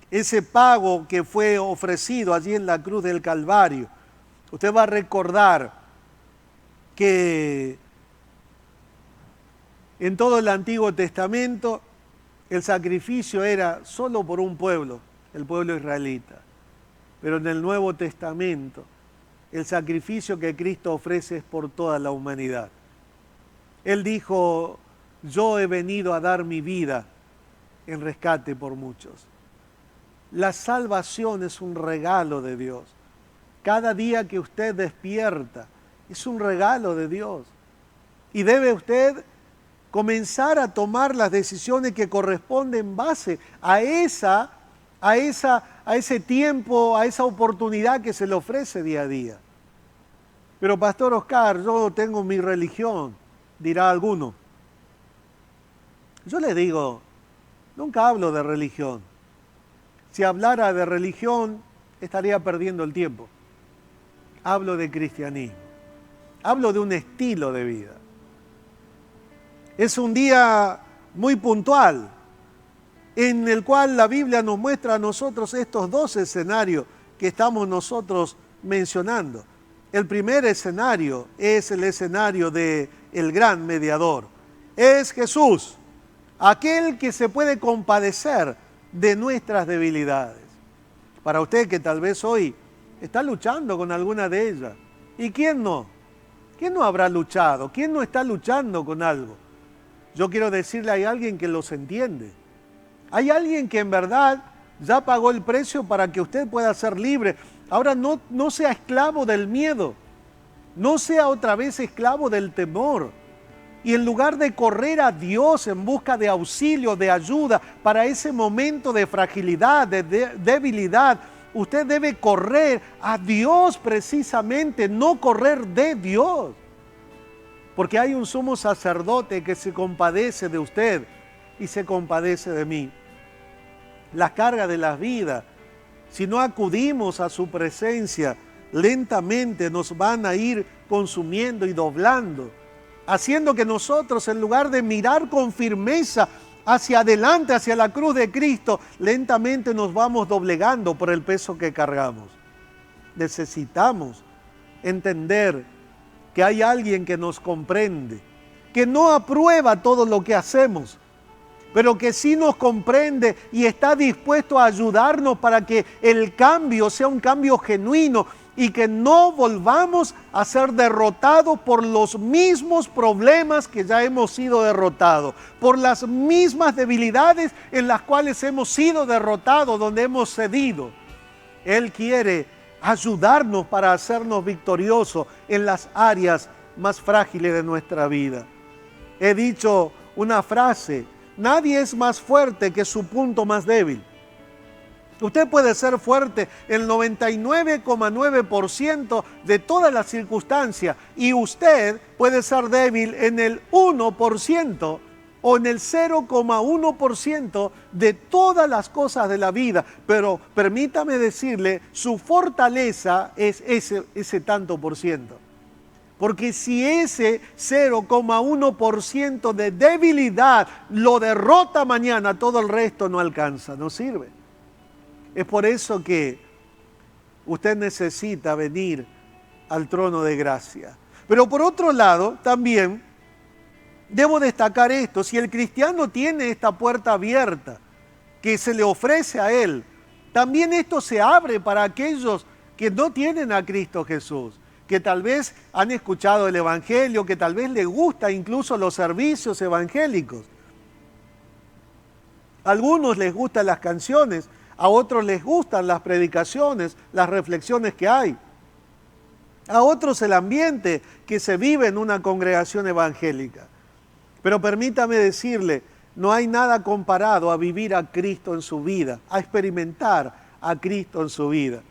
ese pago que fue ofrecido allí en la cruz del Calvario. Usted va a recordar que en todo el Antiguo Testamento el sacrificio era solo por un pueblo, el pueblo israelita. Pero en el Nuevo Testamento, el sacrificio que Cristo ofrece es por toda la humanidad. Él dijo, yo he venido a dar mi vida en rescate por muchos. La salvación es un regalo de Dios. Cada día que usted despierta es un regalo de Dios. Y debe usted comenzar a tomar las decisiones que corresponden en base a ese tiempo, a esa oportunidad que se le ofrece día a día. Pero Pastor Oscar, yo tengo mi religión. dirá alguno. Yo le digo, nunca hablo de religión. Si hablara de religión, estaría perdiendo el tiempo. Hablo de cristianismo. Hablo de un estilo de vida. Es un día muy puntual en el cual la Biblia nos muestra a nosotros estos dos escenarios que estamos nosotros mencionando. El primer escenario es el escenario del gran mediador. Es Jesús, aquel que se puede compadecer de nuestras debilidades. Para usted que tal vez hoy está luchando con alguna de ellas. ¿Y quién no? ¿Quién no habrá luchado? ¿Quién no está luchando con algo? Yo quiero decirle, hay alguien que los entiende. Hay alguien que en verdad ya pagó el precio para que usted pueda ser libre. Ahora no sea esclavo del miedo. No sea otra vez esclavo del temor. Y en lugar de correr a Dios en busca de auxilio, de ayuda, para ese momento de fragilidad, de debilidad, usted debe correr a Dios precisamente, no correr de Dios. Porque hay un sumo sacerdote que se compadece de usted y se compadece de mí. Las cargas de la vida, si no acudimos a su presencia, lentamente nos van a ir consumiendo y doblando, haciendo que nosotros, en lugar de mirar con firmeza hacia adelante, hacia la cruz de Cristo, lentamente nos vamos doblegando por el peso que cargamos. Necesitamos entender que hay alguien que nos comprende, que no aprueba todo lo que hacemos, pero que sí nos comprende y está dispuesto a ayudarnos para que el cambio sea un cambio genuino y que no volvamos a ser derrotados por los mismos problemas que ya hemos sido derrotados, por las mismas debilidades en las cuales hemos sido derrotados, donde hemos cedido. Él quiere ayudarnos para hacernos victoriosos en las áreas más frágiles de nuestra vida. He dicho una frase: nadie es más fuerte que su punto más débil. Usted puede ser fuerte el 99,9% de todas las circunstancias y usted puede ser débil en el 1% o en el 0,1% de todas las cosas de la vida. Pero permítame decirle, su fortaleza es ese tanto por ciento. Porque si ese 0,1% de debilidad lo derrota mañana, todo el resto no alcanza, no sirve. Es por eso que usted necesita venir al trono de gracia. Pero por otro lado, también debo destacar esto: si el cristiano tiene esta puerta abierta que se le ofrece a él, también esto se abre para aquellos que no tienen a Cristo Jesús, que tal vez han escuchado el Evangelio, que tal vez les gusta incluso los servicios evangélicos. A algunos les gustan las canciones, a otros les gustan las predicaciones, las reflexiones que hay. A otros el ambiente que se vive en una congregación evangélica. Pero permítame decirle, no hay nada comparado a vivir a Cristo en su vida, a experimentar a Cristo en su vida.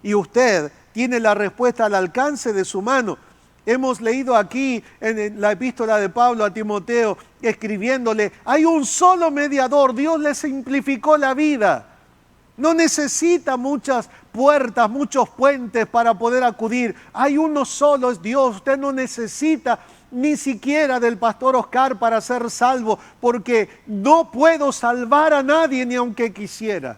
Y usted tiene la respuesta al alcance de su mano. Hemos leído aquí en la epístola de Pablo a Timoteo, escribiéndole, hay un solo mediador, Dios le simplificó la vida. No necesita muchas puertas, muchos puentes para poder acudir. Hay uno solo, es Dios. Usted no necesita ni siquiera del pastor Oscar para ser salvo, porque no puedo salvar a nadie ni aunque quisiera.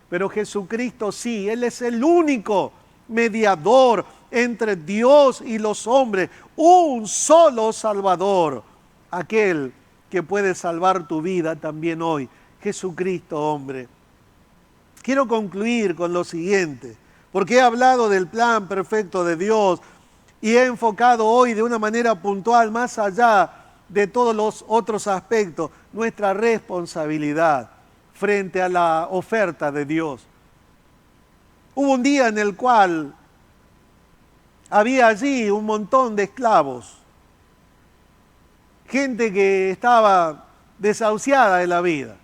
Pero Jesucristo sí, Él es el único mediador entre Dios y los hombres. Un solo Salvador, aquel que puede salvar tu vida también hoy. Jesucristo, hombre. Quiero concluir con lo siguiente, porque he hablado del plan perfecto de Dios y he enfocado hoy de una manera puntual, más allá de todos los otros aspectos, nuestra responsabilidad frente a la oferta de Dios. Hubo un día en el cual había allí un montón de esclavos, gente que estaba desahuciada de la vida,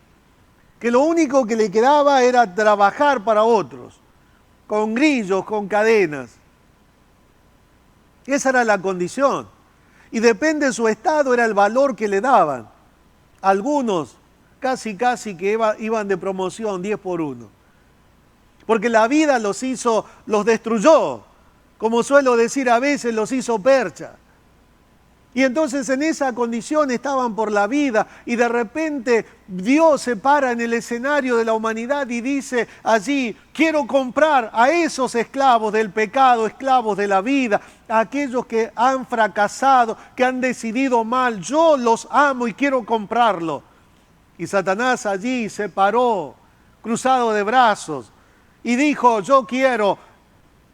que lo único que le quedaba era trabajar para otros, con grillos, con cadenas. Esa era la condición. Y depende de su estado, era el valor que le daban. Algunos casi que iban de promoción 10 por 1. Porque la vida los destruyó. Como suelo decir a veces, los hizo percha. Y entonces en esa condición estaban por la vida y de repente Dios se para en el escenario de la humanidad y dice allí, quiero comprar a esos esclavos del pecado, esclavos de la vida, a aquellos que han fracasado, que han decidido mal, yo los amo y quiero comprarlo. Y Satanás allí se paró, cruzado de brazos, y dijo, yo quiero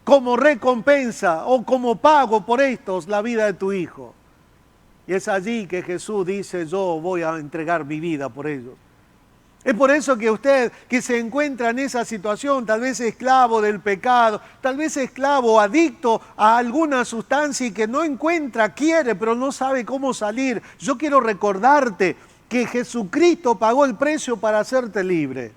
como recompensa o como pago por estos la vida de tu hijo. Y es allí que Jesús dice, yo voy a entregar mi vida por ellos. Es por eso que usted que se encuentra en esa situación, tal vez esclavo del pecado, tal vez esclavo adicto a alguna sustancia y que no encuentra, quiere, pero no sabe cómo salir. Yo quiero recordarte que Jesucristo pagó el precio para hacerte libre.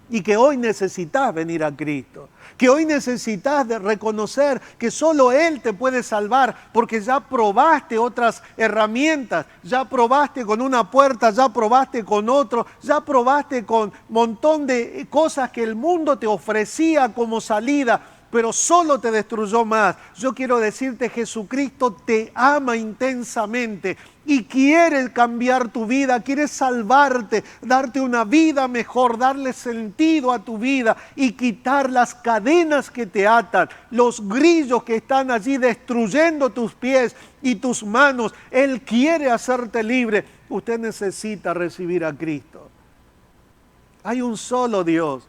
Y que hoy necesitas venir a Cristo, que hoy necesitas de reconocer que solo Él te puede salvar, porque ya probaste otras herramientas, ya probaste con una puerta, ya probaste con otro, ya probaste con un montón de cosas que el mundo te ofrecía como salida, pero solo te destruyó más. Yo quiero decirte, Jesucristo te ama intensamente y quiere cambiar tu vida, quiere salvarte, darte una vida mejor, darle sentido a tu vida y quitar las cadenas que te atan, los grillos que están allí destruyendo tus pies y tus manos. Él quiere hacerte libre. Usted necesita recibir a Cristo. Hay un solo Dios,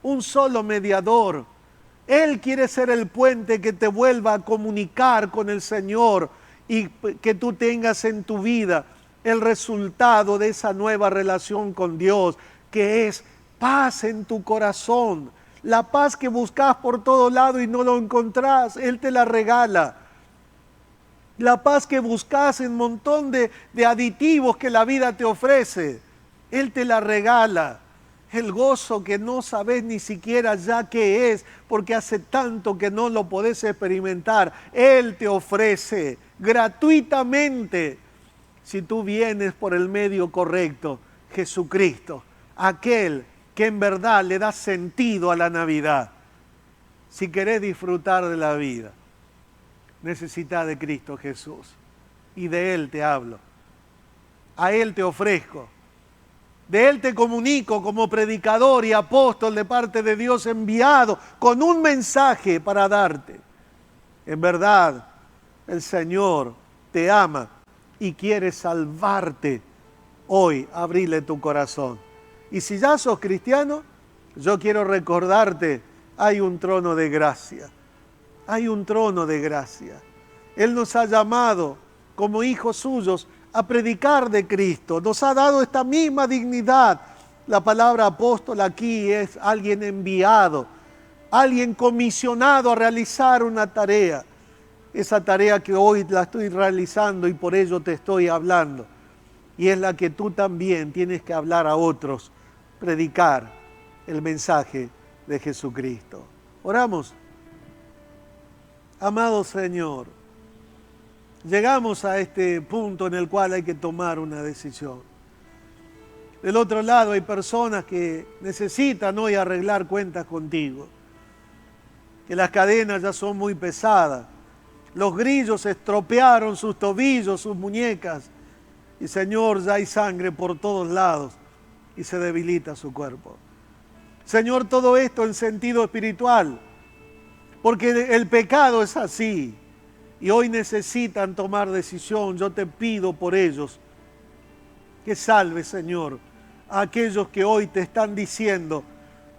un solo mediador. Él quiere ser el puente que te vuelva a comunicar con el Señor y que tú tengas en tu vida el resultado de esa nueva relación con Dios, que es paz en tu corazón. La paz que buscas por todo lado y no lo encontrás, Él te la regala. La paz que buscas en un montón de aditivos que la vida te ofrece, Él te la regala. El gozo que no sabes ni siquiera ya qué es, porque hace tanto que no lo podés experimentar. Él te ofrece gratuitamente, si tú vienes por el medio correcto, Jesucristo, aquel que en verdad le da sentido a la Navidad. Si querés disfrutar de la vida, necesitas de Cristo Jesús, y de Él te hablo, a Él te ofrezco. De Él te comunico como predicador y apóstol de parte de Dios enviado con un mensaje para darte. En verdad, el Señor te ama y quiere salvarte. Hoy, abrile tu corazón. Y si ya sos cristiano, yo quiero recordarte, hay un trono de gracia. Hay un trono de gracia. Él nos ha llamado como hijos suyos a predicar de Cristo. Nos ha dado esta misma dignidad. La palabra apóstol aquí es alguien enviado, alguien comisionado a realizar una tarea. Esa tarea que hoy la estoy realizando y por ello te estoy hablando. Y es la que tú también tienes que hablar a otros, predicar el mensaje de Jesucristo. Oramos. Amado Señor, llegamos a este punto en el cual hay que tomar una decisión. Del otro lado hay personas que necesitan hoy arreglar cuentas contigo, que las cadenas ya son muy pesadas, los grillos estropearon sus tobillos, sus muñecas, y Señor, ya hay sangre por todos lados y se debilita su cuerpo. Señor, todo esto en sentido espiritual, porque el pecado es así. Y hoy necesitan tomar decisión. Yo te pido por ellos que salves, Señor, a aquellos que hoy te están diciendo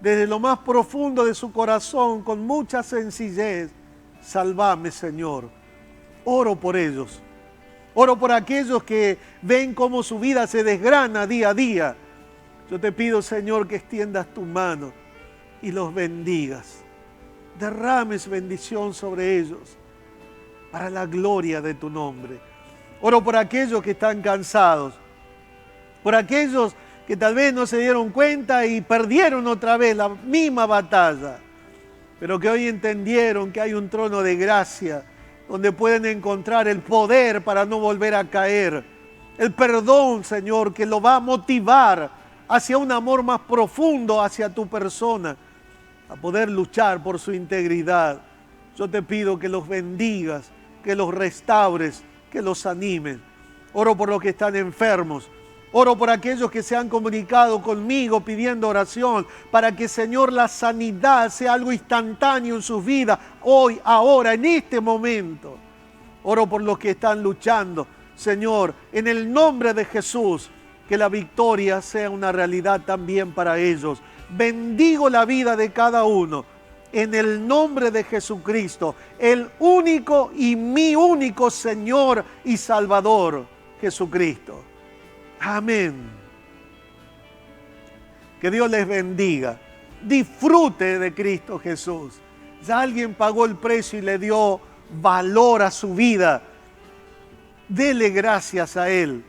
desde lo más profundo de su corazón, con mucha sencillez, sálvame, Señor. Oro por ellos. Oro por aquellos que ven cómo su vida se desgrana día a día. Yo te pido, Señor, que extiendas tu mano y los bendigas. Derrames bendición sobre ellos, para la gloria de tu nombre. Oro por aquellos que están cansados, por aquellos que tal vez no se dieron cuenta y perdieron otra vez la misma batalla, pero que hoy entendieron que hay un trono de gracia donde pueden encontrar el poder para no volver a caer. El perdón, Señor, que lo va a motivar hacia un amor más profundo hacia tu persona, a poder luchar por su integridad. Yo te pido que los bendigas, que los restaures, que los animes. Oro por los que están enfermos. Oro por aquellos que se han comunicado conmigo pidiendo oración para que, Señor, la sanidad sea algo instantáneo en sus vidas, hoy, ahora, en este momento. Oro por los que están luchando, Señor, en el nombre de Jesús, que la victoria sea una realidad también para ellos. Bendigo la vida de cada uno en el nombre de Jesucristo, el único y mi único Señor y Salvador, Jesucristo. Amén. Que Dios les bendiga. Disfrute de Cristo Jesús. Ya alguien pagó el precio y le dio valor a su vida. Dele gracias a Él.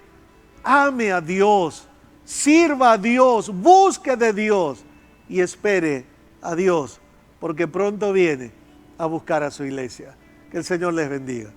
Ame a Dios. Sirva a Dios. Busque de Dios. Y espere a Dios, porque pronto viene a buscar a su iglesia. Que el Señor les bendiga.